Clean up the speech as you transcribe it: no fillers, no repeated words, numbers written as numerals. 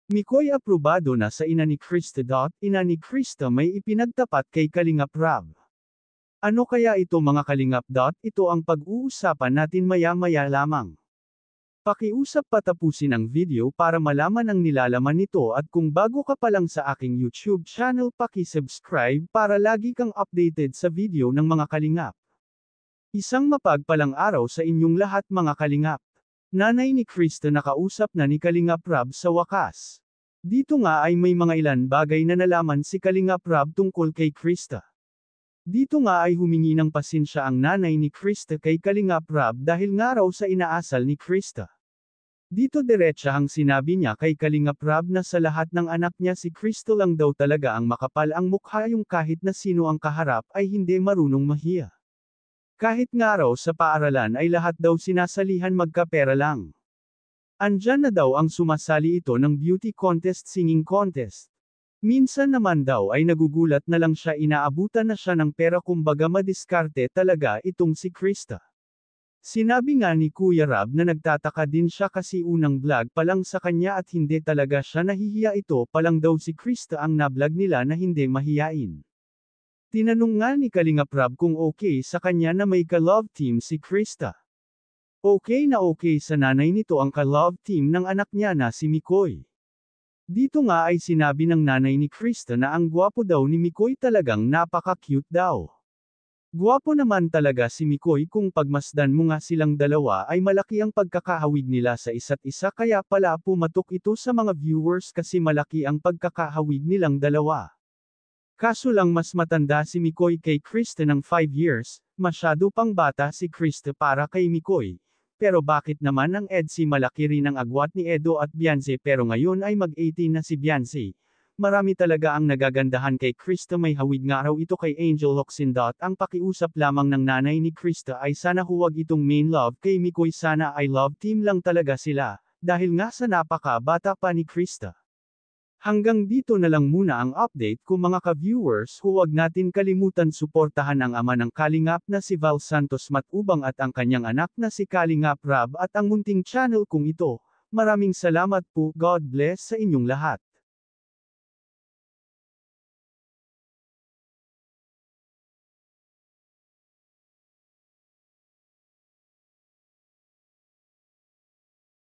Mikoy aprobado na sa ina ni Krista. Ina ni Krista may ipinagtapat kay Kalingap Rab. Ano kaya ito mga Kalingap? Ito ang pag-uusapan natin maya-maya lamang. Pakiusap patapusin ang video para malaman ang nilalaman nito at kung bago ka pa lang sa aking YouTube channel paki-subscribe para lagi kang updated sa video ng mga Kalingap. Isang mapagpalang araw sa inyong lahat mga Kalingap. Nanay ni Krista nakausap na ni Kalingap Rab sa wakas. Dito nga ay may mga ilan bagay na nalaman si Kalingap Rab tungkol kay Krista. Dito nga ay humingi ng pasensya ang nanay ni Krista kay Kalingap Rab dahil nga raw sa inaasal ni Krista. Dito diretsahang sinabi niya kay Kalingap Rab na sa lahat ng anak niya si Krista lang daw talaga ang makapal ang mukha yung kahit na sino ang kaharap ay hindi marunong mahiya. Kahit nga raw sa paaralan ay lahat daw sinasalihan magkapera lang. Andyan na daw ang sumasali ito ng beauty contest singing contest. Minsan naman daw ay nagugulat na lang siya inaabutan na siya ng pera kumbaga madiskarte talaga itong si Krista. Sinabi nga ni Kuya Rab na nagtataka din siya kasi unang vlog pa lang sa kanya at hindi talaga siya nahihiya ito pa lang daw si Krista ang na-vlog nila na hindi mahiyain. Tinanong nga ni Kalingap Rab kung okay sa kanya na may ka-love team si Krista. Okay na okay sa nanay nito ang ka-love team ng anak niya na si Mikoy. Dito nga ay sinabi ng nanay ni Krista na ang gwapo daw ni Mikoy talagang napaka-cute daw. Gwapo naman talaga si Mikoy kung pagmasdan mo nga silang dalawa ay malaki ang pagkakahawig nila sa isa't isa kaya pala pumatok ito sa mga viewers kasi malaki ang pagkakahawig nilang dalawa. Kaso lang mas matanda si Mikoy kay Krista ng 5 years, masyado pang bata si Krista para kay Mikoy. Pero bakit naman ang EDSI malaki rin ang agwat ni Edo at Beyonce pero ngayon ay mag-18 na si Beyonce? Marami talaga ang nagagandahan kay Krista may hawig nga raw ito kay Angel Locsin. Ang pakiusap lamang ng nanay ni Krista ay sana huwag itong main love kay Mikoy sana ay love team lang talaga sila, dahil nga sa napaka-bata pa ni Krista. Hanggang dito na lang muna ang update ko mga ka-viewers huwag natin kalimutan suportahan ang ama ng Kalingap na si Val Santos Matubang at ang kanyang anak na si Kalingap Rab at ang munting channel kong ito. Maraming salamat po, God bless sa inyong lahat.